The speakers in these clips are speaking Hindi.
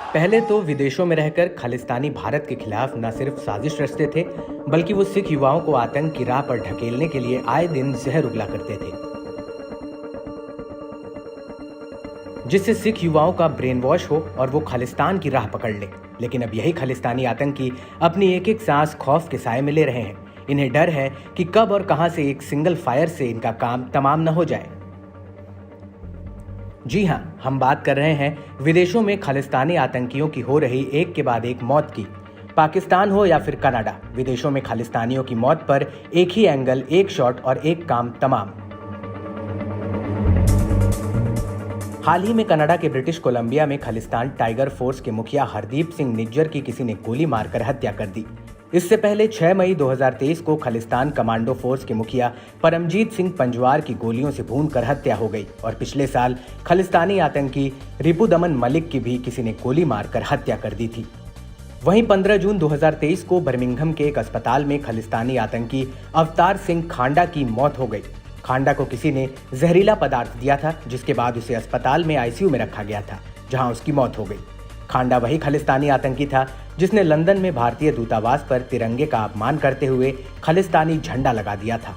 पहले तो विदेशों में रहकर खालिस्तानी भारत के खिलाफ न सिर्फ साजिश रचते थे, बल्कि वो सिख युवाओं को आतंक की राह पर ढकेलने के लिए आए दिन जहर उगला करते थे, जिससे सिख युवाओं का ब्रेन वॉश हो और वो खालिस्तान की राह पकड़ ले। लेकिन अब यही खालिस्तानी आतंकी अपनी एक एक सांस खौफ के साए में ले रहे हैं। इन्हें डर है कि कब और कहां से एक सिंगल फायर से इनका काम तमाम न हो जाए। जी हां, हम बात कर रहे हैं विदेशों में खालिस्तानी आतंकियों की हो रही एक के बाद एक मौत की। पाकिस्तान हो या फिर कनाडा, विदेशों में खालिस्तानियों की मौत पर एक ही एंगल, एक शॉट और एक काम तमाम। हाल ही में कनाडा के ब्रिटिश कोलंबिया में खालिस्तान टाइगर फोर्स के मुखिया हरदीप सिंह निज्जर की किसी ने गोली मारकर हत्या कर दी। इससे पहले 6 मई 2023 को खालिस्तान कमांडो फोर्स के मुखिया परमजीत सिंह पंजवार की गोलियों से भूनकर हत्या हो गई और पिछले साल खालिस्तानी आतंकी रिपुदमन मलिक की भी किसी ने गोली मारकर हत्या कर दी थी। वहीं 15 जून 2023 को बर्मिंघम के एक अस्पताल में खालिस्तानी आतंकी अवतार सिंह खांडा की मौत हो गई। खांडा को किसी ने जहरीला पदार्थ दिया था, जिसके बाद उसे अस्पताल में आईसीयू में रखा गया था, जहां उसकी मौत हो गई। खांडा वही खालिस्तानी आतंकी था जिसने लंदन में भारतीय दूतावास पर तिरंगे का अपमान करते हुए खालिस्तानी झंडा लगा दिया था।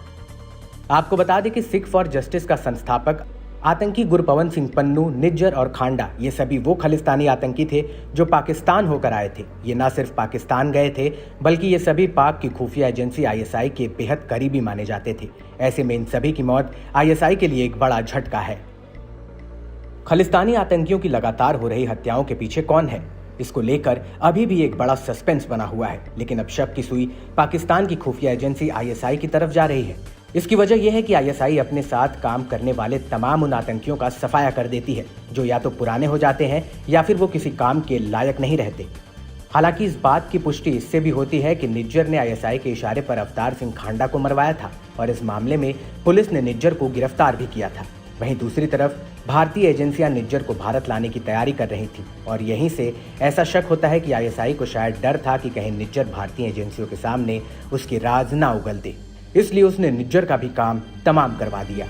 आपको बता दें कि सिख फॉर जस्टिस का संस्थापक आतंकी गुरपवन सिंह पन्नू, निज्जर और खांडा ये सभी वो खालिस्तानी आतंकी थे जो पाकिस्तान होकर आए थे। ये न सिर्फ पाकिस्तान गए थे, बल्कि ये सभी पाक की खुफिया एजेंसी आईएसआई के बेहद करीबी माने जाते थे। ऐसे में इन सभी की मौत आईएसआई के लिए एक बड़ा झटका है। खालिस्तानी आतंकियों की लगातार हो रही हत्याओं के पीछे कौन है, इसको लेकर अभी भी एक बड़ा सस्पेंस बना हुआ है। लेकिन अब शक की सुई पाकिस्तान की खुफिया एजेंसी आईएसआई की तरफ जा रही है। इसकी वजह यह है कि आईएसआई अपने साथ काम करने वाले तमाम उन आतंकियों का सफाया कर देती है जो या तो पुराने हो जाते हैं या फिर वो किसी काम के लायक नहीं रहते। हालांकि इस बात की पुष्टि इससे भी होती है कि निज्जर ने आईएसआई के इशारे पर अवतार सिंह खांडा को मरवाया था और इस मामले में पुलिस ने निज्जर को गिरफ्तार भी किया था। वहीं दूसरी तरफ भारतीय एजेंसियां निज्जर को भारत लाने की तैयारी कर रही थी और यहीं से ऐसा शक होता है कि आईएसआई को शायद डर था कि कहीं निज्जर भारतीय एजेंसियों के सामने उसकी राज ना उगल दे, इसलिए उसने निज्जर का भी काम तमाम करवा दिया।